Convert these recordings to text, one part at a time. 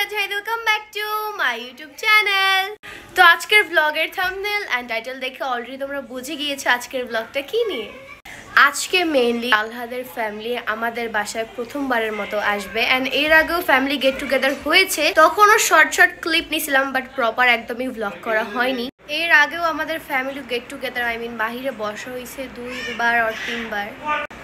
guys, welcome back to my YouTube channel. তো আজকের ব্লগের থাম্বনেল এন্ড টাইটেল দেখে অলরেডি তোমরা বুঝে গিয়েছো আজকের ব্লগটা কি নিয়ে। আজকে মেইনলি আলহাদের ফ্যামিলি আমাদের বাসায় প্রথমবারের মতো আসবে এন্ড এর আগেও ফ্যামিলি গেট টুগেদার হয়েছে, তখনও শর্ট ক্লিপ নিছিলাম বাট প্রপার একদমই ব্লগ করা হয়নি। এর আগেও আমাদের ফ্যামিলি গেট টুগেদার বাহিরে বসা হয়েছে 2 বার আর 3 বার,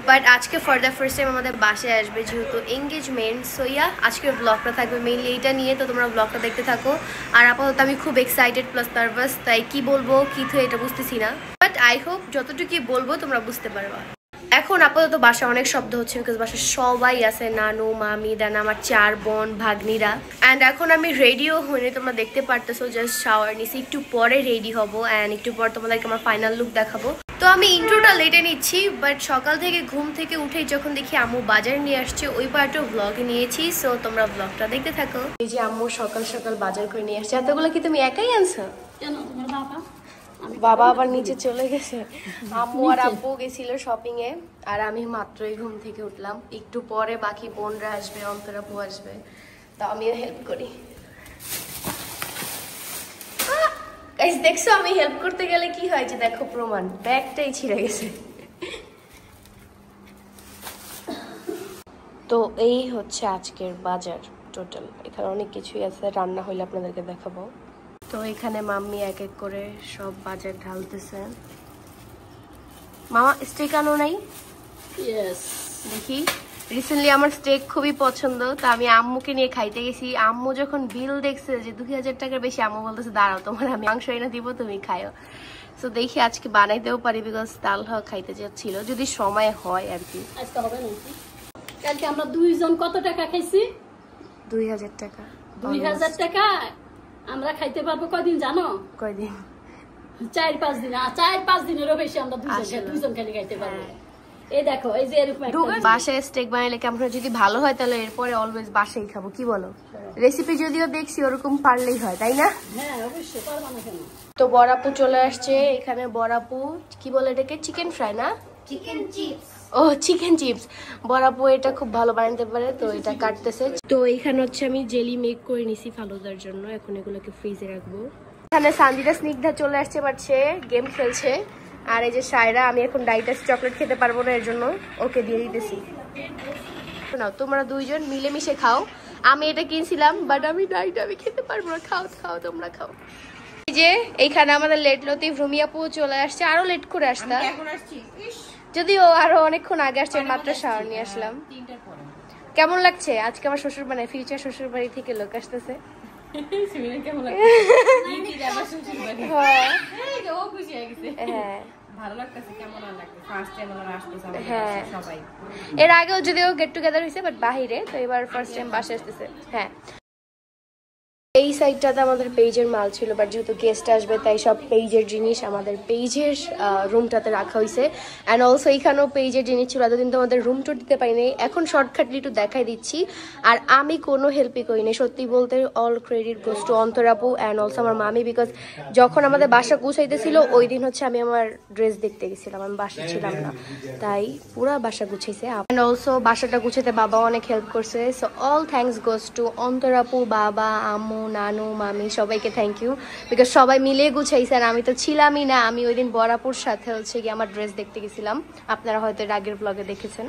বাট আজকে ফর দ্য ফার্স্ট টাইম আমাদের বাসায় আসবে যেহেতু এঙ্গেজমেন্ট। সো আজকের ব্লগটা থাকবে মেইনলি এইটা নিয়ে, তো তোমরা ব্লগটা দেখতে থাকো। আর আপাতত আমি খুব এক্সাইটেড প্লাস নার্ভাস, তাই কি বলবো কি থুয়ে এটা বুঝতেছি না, বাট আই হোপ যতটুকু বলবো তোমরা বুঝতে পারবা। এখন আপাতত বাসা অনেক শব্দ হচ্ছে বিকজ বাসায় সবাই আছে, নানু মামি দেন আমার 4 বোন ভাগ্নিরা। অ্যান্ড এখন আমি রেডিও হইনি, তোমরা দেখতে পারতেছো জাস্ট শাওয়ার নিছি, একটু পরে রেডি হবো অ্যান্ড একটু পর তোমাদেরকে আমার ফাইনাল লুক দেখাবো। তো আমি ইন্ট্রোটা লেটে নিচ্ছি, বাট সকাল থেকে ঘুম থেকে উঠেই যখন দেখি আম্মু বাজার নিয়ে আসছে ওই পার্টও ব্লগে নিয়েছি। সো তোমরা ব্লগটা দেখতে থাকো। এই যে আম্মু সকাল সকাল বাজার করে নিয়ে আসছে। এতগুলো কি তুমি একাই আনছো? বাবা আবার নিচে চলে গেছে। আম্মু আর আব্বু গেছিল শপিং এ, আর আমি মাত্রই ঘুম থেকে উঠলাম। একটু পরে বাকি বোনরা আসবে, অন্তরাপু আসবে, তো আমিও হেল্প করি। গাইস দেখছো আমি হেল্প করতে গেলে কি হয়, যে দেখো প্রমাণ, ব্যাগটাই ছিঁড়ে গেছে। তো এই হচ্ছে আজকের বাজার টোটাল। এখানে অনেক কিছুই আছে, রান্না হইলে আপনাদেরকে দেখাবো। তো এখানে মাম্মি এক এক করে সব বাজার ঢালতেছে। মামা স্টেক আনো নাই? ইয়েস, দেখি রিসেন্টলি আমার স্টেক খুবই পছন্দ, তো আমি আম্মুকে নিয়ে খাইতে গেছি। আম্মু যখন বিল দেখছে যে 2000 টাকার বেশি, আম্মু বলতেছে দাঁড়াও তোমার আমি মাংস এনে দিব, তুমি খাইও। তো দেখি আজকে বানাইতেও পারি বিকজ তাল খাইতে যাচ্ছিল, যদি সময় হয় আর কি। আজকে হবে নাকি? কালকে আমরা দুইজন কত টাকা খাইছি? 2000 টাকা। 2000 টাকা আমরা খাইতে পারবো কয়দিন জানো? কয়দিন? 4-5 দিন। 4-5 দিনেরও বেশি আমরা দুইজন খালি খাইতে পারবো। এই দেখো এই যে এরকম একটা বাসায় স্টেক বানাইলে কেমন হয়, যদি ভালো হয় তাহলে এরপরে অলওয়েজ বাসায় খাবো, কি বলো? রেসিপি যদিও দেখছি ওরকম পারলেই হয়, তাই না? হ্যাঁ অবশ্যই, পারবো না কেন। তো বড়াপু চলে আসছে এখানে। বড়াপু কি বলে এটাকে? চিকেন ফ্রাই না চিকেন চিপস? ও চিকেন চিপস। বড়াপু এটা খুব ভালো বানাতে পারে, তো এটা কাটতেছে। তো এইখানে হচ্ছে আমি জেলি মেক করে নিছি ফালুদার জন্য, এখন এগুলোকে ফ্রিজে রাখবো। এখানে সানজিদা স্নিগ্ধা চলে আসছে, বাট সে গেম খেলছে। আর এই যে সায়রা, আমি এখন ডাইটাস চকলেট খেতে পারবো না, এর জন্য ওকে দিয়ে দিতেছি। নাও তোমরা দুইজন মিলেমিশে খাও। আমি এটা কিনছিলাম বাট আমি আমি খেতে পারবো না। খাও খাও তোমরা খাও। এই যে এইখানে আমাদের লেট লতিফ রুমিয়াপু চলে আসছে, আরো লেট করে আসতা, যদিও আরো অনেকক্ষণ আগে আসছে, মাত্র শাওয়ার নিয়ে আসলাম। কেমন লাগছে আজকে আমার শ্বশুর মানে ফিউচার শ্বশুর বাড়ি থেকে লোক আসতেছে? এর আগেও যদিও গেট টুগেদার হয়েছে বাট বাহিরে, তো এবার ফার্স্ট টাইম বাসে আসতেছে। হ্যাঁ, এই সাইডটাতে আমাদের পেজের মাল ছিল, বাট যেহেতু গেস্ট আসবে তাই সব পেজের জিনিস আমাদের পেজের রুমটাতে রাখা হয়েছে। অ্যান্ড অলসো এইখানেও পেজের জিনিস ছিল, এতদিন তো আমাদের রুম টুর দিতে পারিনি, এখন শর্টকাটলি একটু দেখাই দিচ্ছি। আর আমি কোনো হেল্পই করিনি, সত্যি বলতে অল ক্রেডিট গোস টু অন্তরাপু অ্যান্ড অলসো আমার মামি, বিকজ যখন আমাদের বাসা গুছাইতেছিল ওই দিন হচ্ছে আমি আমার ড্রেস দেখতে গেছিলাম, আমি বাসা ছিলাম না, তাই পুরা বাসা গুছাইছে। অ্যান্ড অলসো বাসাটা গুছাইতে বাবা অনেক হেল্প করছে। So all thanks goes to অন্তরাপু, বাবা, আম্মু, নানু, মামি, সবাইকে থ্যাংক ইউ, বিকজ সবাই মিলে গুছাইছে। আর আমি তো ছিলামই না, আমি ওই দিন বরাপুর সাথে হচ্ছে গিয়ে আমার ড্রেস দেখতে গেছিলাম, আপনারা হয়তো এর আগের ব্লগে দেখেছেন।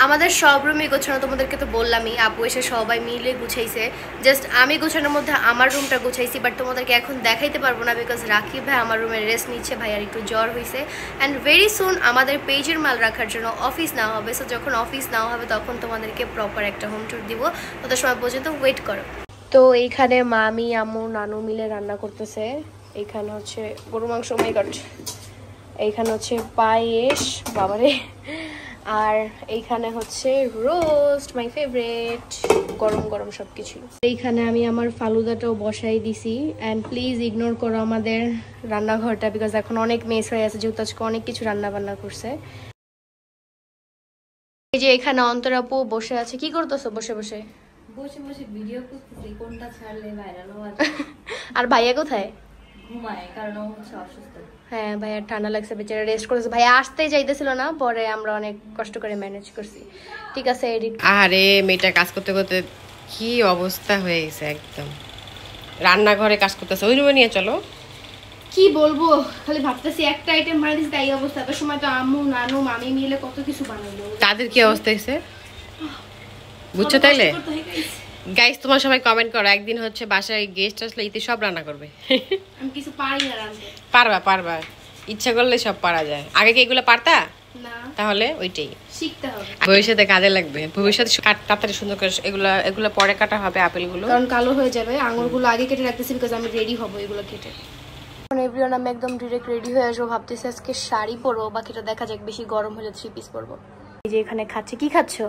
আমাদের সব রুমই গোছানো, তোমাদেরকে তো বললামই, আপু এসে সবাই মিলে গুছাইছে। জাস্ট আমি গুছানোর মধ্যে আমার রুমটা গুছাইছি, বাট তোমাদেরকে এখন দেখাইতে পারবো না বিকজ রাকিব ভাই আমার রুমে রেস্ট নিচ্ছে, ভাই আর একটু জ্বর হয়েছে। অ্যান্ড ভেরি সুন আমাদের পেজের মাল রাখার জন্য অফিস নেওয়া হবে। সো যখন অফিস নেওয়া হবে তখন তোমাদেরকে প্রপার একটা হোম ট্যুর দিব, তত সময় পর্যন্ত ওয়েট করো। তো এইখানে মামি, আম্মু, নানু মিলে রান্না করতেছে। এইখানে হচ্ছে গরু মাংস, মাই গড, এইখানে হচ্ছে পায়েস, বাবারে, আর এইখানে হচ্ছে রোস্ট, মাই ফেভারিট, গরম গরম সবকিছু। এইখানে আমি আমার ফালুদাটাও বসাই দিছি। অ্যান্ড প্লিজ ইগনোর করো আমাদের রান্নাঘরটা, বিকজ এখন অনেক মেস হয়ে আছে, যেহেতু আজকে অনেক কিছু রান্না বান্না করছে। এই যে এখানে অন্তরাপু বসে আছে। কি করতেছো বসে বসে? বসে বসে ভিডিও করতেছি, কোনটা ছাড়লে ভাইরাল হবে। আর ভাইয়া কোথায়? ঘুমায়, কারণ ও হচ্ছে অসুস্থ। হ্যাঁ, ভাইয়া ঠান্ডা লাগছে, বেচারা রেস্ট করেছে। ভাইয়া আসতেই চাইতেছিল না, পরে আমরা অনেক কষ্ট করে ম্যানেজ করছি। ঠিক আছে, এডিট। আরে মেয়েটা কাজ করতে করতে কি অবস্থা হয়ে গেছে একদম। রান্নাঘরে কাজ করতেছে, ওই রুমে নিয়ে চলো। কি বলবো, খালি ভাবতেছি একটা আইটেম বানিয়ে দিচ্ছি তাই অবস্থা। এত সময় তো আম্মু নানু মামি মিলে কত কিছু বানাইলো। তাদের কি অবস্থা হয়েছে বুঝছো তাইলে? গাইস তোমরা সবাই কমেন্ট করো, একদিন হচ্ছে বাসায় গেস্ট আসলে ইতি সব রান্না করবে। আমি কিছু পারি না রান্না। পারবা পারবা, ইচ্ছা করলে সব পারা যায়। আগে কি এগুলো পারতা? না, তাহলে ওইটাই শিখতে হবে। ভবিষ্যতে কাজে লাগবে। ভবিষ্যতে তাড়াতাড়ি সুন্দর করে এগুলো পরে কাটা হবে আপেলগুলো, কারণ কালো হয়ে যাবে। আঙুরগুলো আগে কেটে রাখতেছি বিকজ আমি রেডি হব এগুলো কেটে। এখন এভরিওয়ান আমি একদম ডিরেক্ট রেডি হয়ে আসবো। ভাবতেছি আজকে শাড়ি পরবো, বাকিটা দেখা যাক, বেশি গরম হলে 3 পিস পরবো। এই যে এখানে খাচ্ছে, কি খাচ্ছো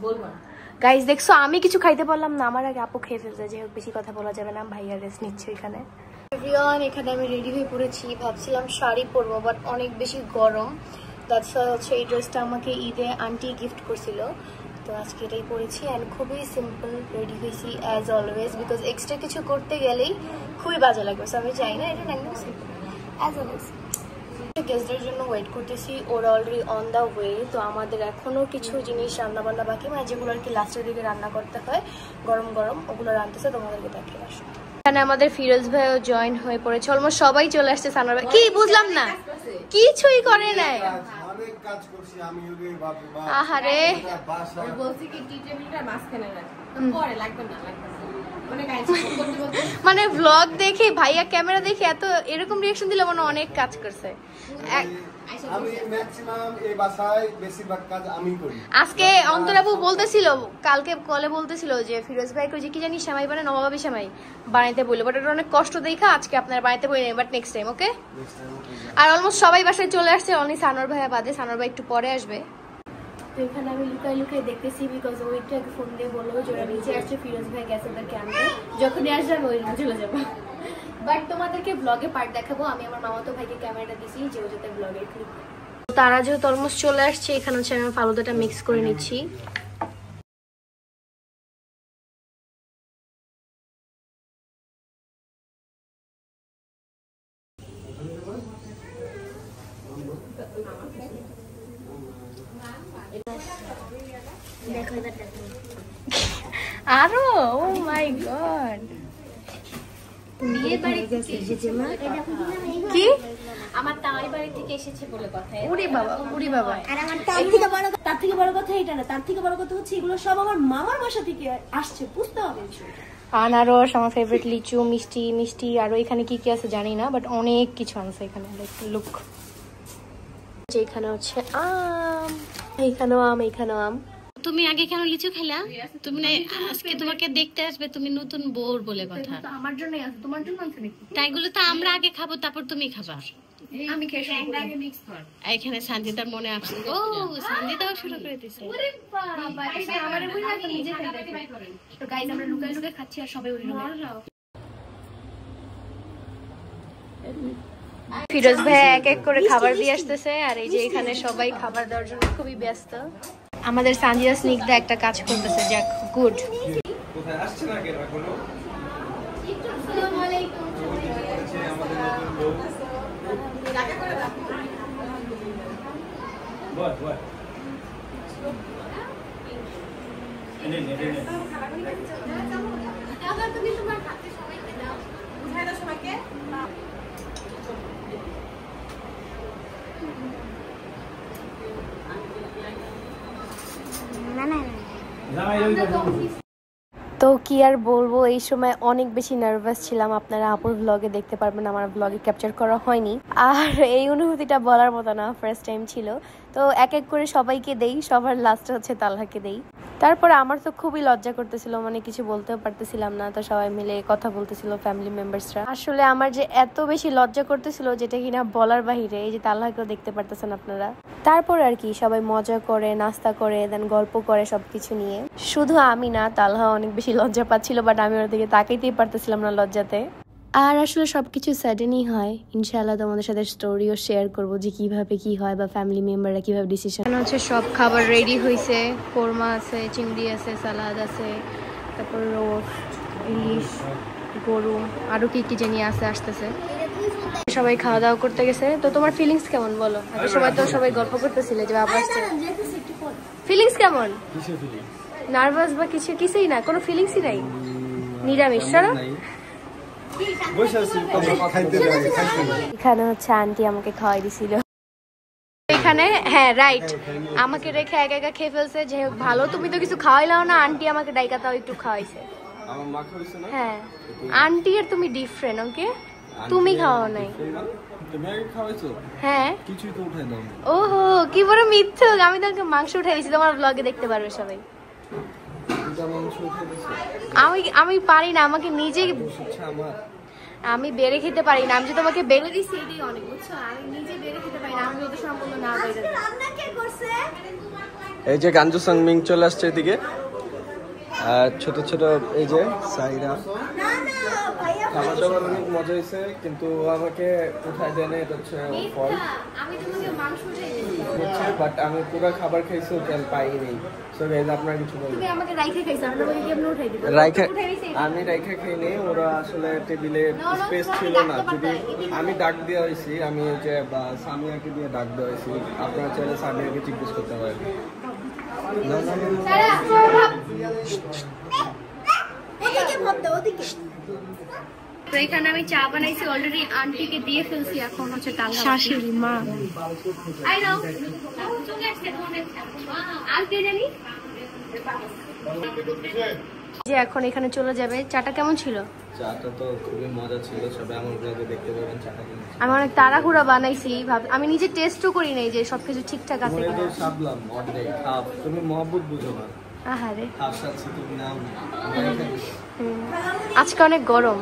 বলবো গাইস? দেখছো আমি কিছু খাইতে পারলাম না, আমার আগে আপু খেয়ে ফেলছে। যে বেশি কথা বলা যাবে না, ভাইয়া রেস্ট নিচ্ছে এখানে। এভরিওয়ান এখানে আমি রেডি হয়ে পড়েছি। ভাবছিলাম শাড়ি পরবো বাট অনেক বেশি গরম। দ্যাটস ওয়াই হচ্ছে এই ড্রেসটা আমাকে ঈদে আন্টি গিফট করছিল, তো আজকে এটাই পরেছি। অ্যান্ড খুবই সিম্পল রেডি হয়েছি অ্যাজ অলওয়েজ, বিকজ এক্সট্রা কিছু করতে গেলেই খুবই বাজে লাগবে। সো আমি চাই না, এটা একদম সিম্পল অ্যাজ অলওয়েজ। গেস্টদের জন্য ওয়েট করতেছি, ওরা অলরেডি অন দ্য ওয়ে। তো আমাদের এখনও কিছু জিনিস রান্নাবান্না বাকি, মানে যেগুলো আর কি লাস্টের দিকে রান্না করতে হয় গরম গরম, ওগুলো রান্নতেছে, তোমাদেরকে দেখে আসো। এখানে আমাদের ফিরোজ ভাইও জয়েন হয়ে পড়েছে, অলমোস্ট সবাই চলে আসছে। সানার ভাই কি বুঝলাম না, কিছুই করে নাই। অনেক কাজ করছি আমি, ওরে বাপ রে বাপ। আহারে বাসায় বলছি কি টি টেবিলটা মাঝখানে রাখ, পরে লাগবে না মানে গাইস করতে বলতে মানে ব্লগ দেখে ভাইয়া ক্যামেরা দেখে এত এরকম রিঅ্যাকশন দিলে মনে অনেক কাজ করছে। আমি ম্যাক্সিমাম এই বাসায় বেশিরভাগ কাজ আমি করি। আজকে অন্তরাবু বলতেছিল, কালকে কলে বলতেছিল যে ফিরোজ ভাই কই যে কি জানি সেমাই বানায়, নবাবী সেমাই বানাইতে বললো, বাট এটা অনেক কষ্ট দেখা আজকে আপনারা বানাইতে বলিনি, বাট নেক্সট টাইম ওকে। আর অলমোস্ট সবাই বাসায় চলে আসছে, অনলি সানোর ভাইয়া বাদে। সানোর ভাই একটু পরে আসবে। তো এখানে আমি লুকাই লুকাই দেখতেছি, বিকজ ওইটা ফোন দিয়ে বললো যে ওরা নিচে আসছে, ফিরোজ ভাই গেছে ওদের ক্যাম্পে, যখনই আসবে আমি ওই রুমে চলে যাবো। বাট তোমাদেরকে ব্লগে পার্ট দেখাবো। আমি আমার মামাতো ভাইকে ক্যামেরাটা দিছি যে ও যাতে ব্লগে ক্লিক। তারা যেহেতু অলমোস্ট চলে আসছে, এখানে হচ্ছে আমি ফালুদাটা মিক্স করে নিচ্ছি। আরো ও মাই গড, বিয়ে বাড়ি কি আমার তাই বাড়ি থেকে এসেছে বলে কথা। উড়ি বাবা, উড়ি বাবা। আর আমার তার থেকে বড় কথা এটা না, তার থেকে বড় কথা হচ্ছে এগুলো সব আমার মামার বাসা থেকে আসছে, বুঝতে হবে। আনারস, আমার ফেভারিট লিচু, মিষ্টি মিষ্টি, আরো এখানে কি কি আছে জানি না, বাট অনেক কিছু আছে এখানে। লুক, এখানে হচ্ছে আম, এইখানেও আম, এইখানেও আম। তুমি আগে কেন লিচু খাইলা? তুমি না আজকে তোমাকে দেখতে আসবে, তুমি নতুন বউর বলে কথা। আমার জন্যই আছে, তোমার জন্য আছে নাকি? তাইগুলো তো আমরা আগে খাবো, তারপর তুমি খাবা। আমি খেয়ে এখানে সঞ্জিতার মনে আসছে, ও সঞ্জিতাও শুরু করে দিছে। তো গাইজ আমরা লুকাই লুকাই খাচ্ছি আর সবাই ফিরোজ ভাই এক এক করে খাবার দিয়ে আসতেছে, আর এই যে এখানে সবাই খাবার দেওয়ার জন্য খুবই ব্যস্ত। আমাদের সানজিদা স্নিগ্ধা একটা কাজ করতেছে, যাক গুড। কোথায় আসছে না কেন এখনো? তো কি আর বলবো, এই সময় অনেক বেশি নার্ভাস ছিলাম। আপনারা আপুর ব্লগে দেখতে পারবেন, আমার ব্লগে ক্যাপচার করা হয়নি। আর এই অনুভূতিটা বলার মতো না, ফার্স্ট টাইম ছিল। তো এক এক করে সবাইকে দেই, সবার লাস্টে হচ্ছে তালহাকে দেই। তারপরে আমার তো খুবই লজ্জা করতেছিল, মানে কিছু বলতেও পারতেছিলাম না। তো সবাই মিলে কথা বলতেছিল, ফ্যামিলি মেম্বার্সরা। আসলে আমার যে এত বেশি লজ্জা করতেছিল যেটা কিনা বলার বাহিরে। এই যে তালহাকেও দেখতে পারতেছেন আপনারা। তারপর আর কি সবাই মজা করে, নাস্তা করে, দেন গল্প করে সবকিছু নিয়ে। শুধু আমি না, তালহা অনেক বেশি লজ্জা পাচ্ছিল, বাট আমি ওর দিকে তাকাইতেই পারতেছিলাম না লজ্জাতে। আর আসলে সবকিছু সাডেনই হয়। ইনশাআল্লাহ তোমাদের সাথে স্টোরিও শেয়ার করব যে কিভাবে কি হয় বা ফ্যামিলি মেম্বাররা কিভাবে ডিসিশন। এখানে হচ্ছে সব খাবার রেডি হয়েছে, কোরমা আছে, চিংড়ি আছে, সালাদ আছে, তারপর রোস্ট, ইলিশ, গরু, আরো কি কি জানি আছে, আসতেছে। সবাই খাওয়া দাওয়া করতে গেছে। তো তোমার ফিলিংস কেমন বলো? এত সময় তো সবাই গল্প করতেছিলে যে বাবা আসছে, ফিলিংস কেমন? নার্ভাস বা কিছুই না, কোনো ফিলিংসই নাই? নিরামিষ ছাড়া এখানে হচ্ছে আন্টি আমাকে খাওয়াই দিছিল এখানে। হ্যাঁ রাইট, আমাকে রেখে একা একা খেয়ে ফেলছে। যে ভালো, তুমি তো কিছু খাওয়াইলাও না, আন্টি আমাকে ডাইকা তাও একটু খাওয়াইছে। হ্যাঁ আন্টি আর তুমি ডিফারেন্ট। ওকে তুমি খাওয়াও নাই? হ্যাঁ ওহো কি বড় মিথ্যুক, আমি তোমাকে মাংস উঠাই দিয়েছি, তোমার ব্লগে দেখতে পারবে সবাই। আমি পারি না, আমাকে নিজে আমি বেড়ে খেতে পারি না। আমি যে তোমাকে বেড়ে দিচ্ছি এটাই অনেক, বুঝছো? আমি নিজে বেড়ে খেতে পারি না, আমি যত সম্পূর্ণ না বেড়ে। এই যে গাঞ্জু সংমিং চলে আসছে এদিকে, আর ছোট ছোট এই যে সাইরা। খাবার দাবার অনেক মজা হয়েছে, কিন্তু আমাকে উঠায় দেয় না, এটা হচ্ছে ফল। আমি তোমাকে মাংস উঠাই দিয়েছি, বাট আমি পুরো খাবার খাইছি, তেল পাইনি। সো গাইস আপনারা কিছু বলুন। তুমি আমাকে রাইখে খাইছো, আমি তোমাকে কেমনে উঠাই দিব? আমি রাইখে খাইনি, ওরা আসলে টেবিলে স্পেস ছিল না। যদি আমি ডাক দেওয়া হয়েছি, আমি যে সামিয়াকে দিয়ে ডাক দেওয়া হয়েছি, আপনারা চাইলে সামিয়াকে জিজ্ঞেস করতে পারেন। তো এখানে আমি চা বানাইছি অলরেডি, আন্টিকে দিয়ে ফেলছি। এখন হচ্ছে শাশুড়ি মা যে এখন এখানে চলে যাবে। চাটা কেমন ছিল? চাটা তো খুবই মজা ছিল, সবাই আমার ব্লগে দেখতে পাবেন চাটা কেমন ছিল। আমি অনেক তাড়াহুড়া বানাইছি, আমি নিজে টেস্টও করি নাই যে সবকিছু ঠিকঠাক আছে কিনা। আমি ভাবলাম অর্ধেক হাফ, তুমি মহব্বত বুঝো না। আহারে হাফ সাথে তুমি নাও না। আজকে অনেক গরম।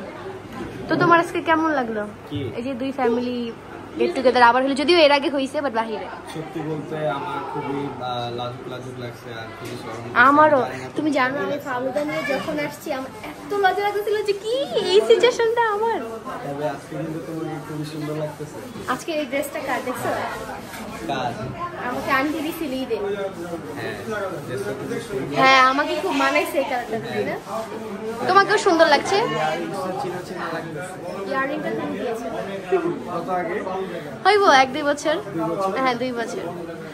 তো তোমার আজকে কেমন লাগলো এই যে দুই ফ্যামিলি গেট টুগেদার আবার হলো? যদিও এর আগে হইছে, বাট বাহিরে। সত্যি বলতে আমার খুবই লাজুক লাগছে আর খুবই শরম। আমারও। তুমি জানো আমি ফালুদা নিয়ে যখন আসছি আমার এত লজ্জা লাগছিল যে কি এই সিচুয়েশনটা আমার। তবে আজকে কিন্তু তোমাকে খুবই সুন্দর লাগতেছে। আজকে এই ড্রেসটা কার দেখছো? কার? আমাকে আন্টি দিছিল ঈদে। হ্যাঁ ড্রেসটা খুবই সুন্দর। হ্যাঁ আমাকে খুব মানাইছে এই কালারটা, তাই না? তোমাকেও সুন্দর লাগছে। চিনা চিনা লাগতেছে। ইয়ারিংটা তুমি দিয়েছো কত আগে? হইব 1-2 বছর। হ্যাঁ 2 বছর।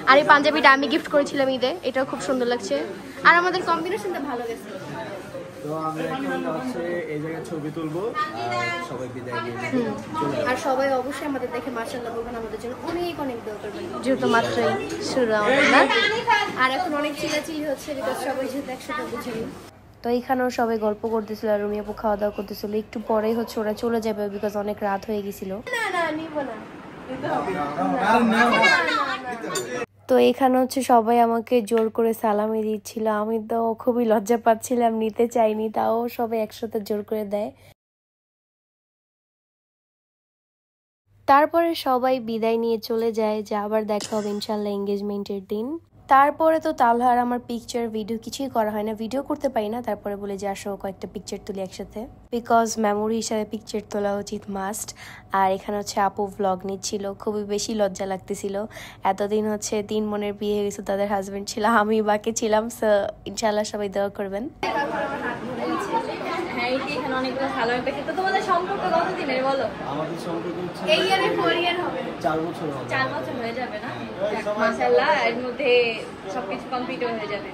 আর এই পাঞ্জাবিটা আমি গিফট করেছিলাম ঈদে, এটাও খুব সুন্দর লাগছে। আর আমাদের কম্বিনেশনটা ভালো গেছে। তো আমরা এখন হচ্ছে এই জায়গায় ছবি তুলবো আর সবাই বিদায় নিয়ে নেব। আর সবাই অবশ্যই আমাদের দেখে মাশাআল্লাহ বলবেন, আমাদের জন্য অনেক অনেক দোয়া করবেন, যেহেতু মাত্রই শুরু আমাদের না। আর এখন অনেক চিল্লাচিল্লি হচ্ছে, বিকজ সবাই যেহেতু একসাথে বুঝেনি। তো এইখানেও সবাই গল্প করতেছিল আর রুমি আপু খাওয়া দাওয়া করতেছিল। একটু পরেই হচ্ছে ওরা চলে যাবে, বিকজ অনেক রাত হয়ে গেছিল। তো এখানে হচ্ছে সবাই আমাকে জোর করে সালামি দিচ্ছিল, আমি তো খুবই লজ্জা পাচ্ছিলাম, নিতে চাইনি, তাও সবাই একসাথে জোর করে দেয়। তারপরে সবাই বিদায় নিয়ে চলে যায়, যে আবার দেখা হবে ইনশাল্লাহ এঙ্গেজমেন্টের দিন। তারপরে তো তালহার আমার পিকচার ভিডিও কিছুই করা হয় না, ভিডিও করতে পারি না। তারপরে বলে যে আসো কয়েকটা পিকচার তুলি একসাথে, বিকজ মেমোরি হিসাবে পিকচার তোলা উচিত মাস্ট। আর এখানে হচ্ছে আপু ভ্লগ নিচ্ছিল, খুবই বেশি লজ্জা লাগতেছিল। এতদিন হচ্ছে 3 বোনের বিয়ে হয়ে গেছে, তাদের হাজবেন্ড ছিল, আমি বাকি ছিলাম। সো ইনশাল্লাহ সবাই দোয়া করবেন। অনেকগুলো ভালো একটা, কিন্তু তোমাদের সম্পর্ক কতদিনের বলো? আমাদের সম্পর্ক হচ্ছে এই ইয়ারে 4 ইয়ার হবে, 4 বছর হবে। 4 বছর হয়ে যাবে না? মাশাআল্লাহ, এর মধ্যে সবকিছু কমপ্লিট হয়ে যাবে।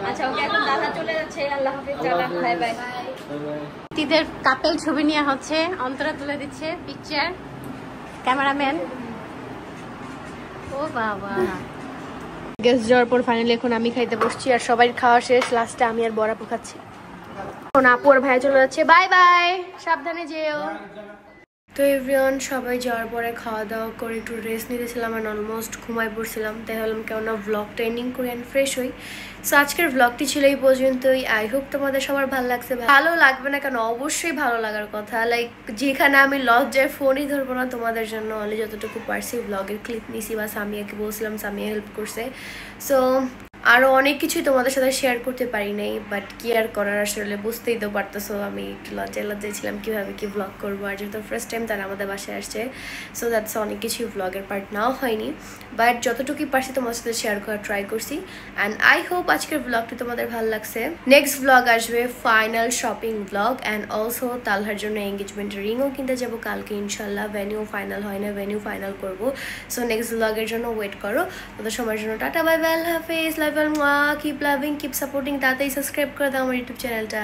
আচ্ছা ওকে, এখন দাদা চলে যাচ্ছে, আল্লাহ হাফেজ, টাটা, বাই বাই। ঈদের কাপেল ছবি নেওয়া হচ্ছে, অন্তরা তুলে দিচ্ছে পিকচার, ক্যামেরাম্যান। ও বাবা, গেস্ট যাওয়ার পর ফাইনালি এখন আমি খাইতে বসছি, আর সবাই খাওয়া শেষ, লাস্টে আমি আর বড় আপু খাচ্ছি। এখন আপু আর ভাইয়া চলে যাচ্ছে, বাই বাই, সাবধানে যেও। তো এভরিওয়ান, সবাই যাওয়ার পরে খাওয়া দাওয়া করে একটু রেস্ট নিতেছিলাম, আর অলমোস্ট ঘুমায় পড়ছিলাম। তাই ভাবলাম কেননা ব্লগটা এন্ডিং করে অ্যান্ড ফ্রেশ হই। সো আজকের ব্লগটি ছিল এই পর্যন্তই। আই হোপ তোমাদের সবার ভালো লাগছে। ভালো লাগবে না কেন, অবশ্যই ভালো লাগার কথা। লাইক যেখানে আমি লজ্জায় ফোনই ধরবো না তোমাদের জন্য, অনলি যতটুকু পারছি ব্লগের ক্লিপ নিছি, বা সামিয়াকে বলছিলাম, সামিয়া হেল্প করছে। সো আরও অনেক কিছুই তোমাদের সাথে শেয়ার করতে পারি নাই, বাট কি আর করার, আসলে বুঝতেই তো পারতেছো আমি একটু লজ্জায় ছিলাম কীভাবে কি ব্লগ করবো। আর যেহেতু ফার্স্ট টাইম তারা আমাদের বাসায় আসছে, সো দ্যাটস অনেক কিছুই ব্লগের পার্ট নাও হয়নি, বাট যতটুকুই পারছি তোমার সাথে শেয়ার করার ট্রাই করছি। অ্যান্ড আই হোপ আজকের ব্লগটি তোমাদের ভালো লাগছে। নেক্সট ব্লগ আসবে final shopping blog, and also তালহার জন্য এঙ্গেজমেন্ট রিংও কিনতে যাবো কালকে ইনশাল্লাহ। ভেনিউ ফাইনাল হয় না, ভেনিউ ফাইনাল করবো। সো নেক্সট ব্লগের জন্য ওয়েট করো। তত সময়ের জন্য টাটা, বাই বাই, আল্লাহ হাফেজ। Love you all, keep loving, keep supporting. তাড়াতাড়ি সাবস্ক্রাইব করে দাও আমার ইউটিউব চ্যানেলটা।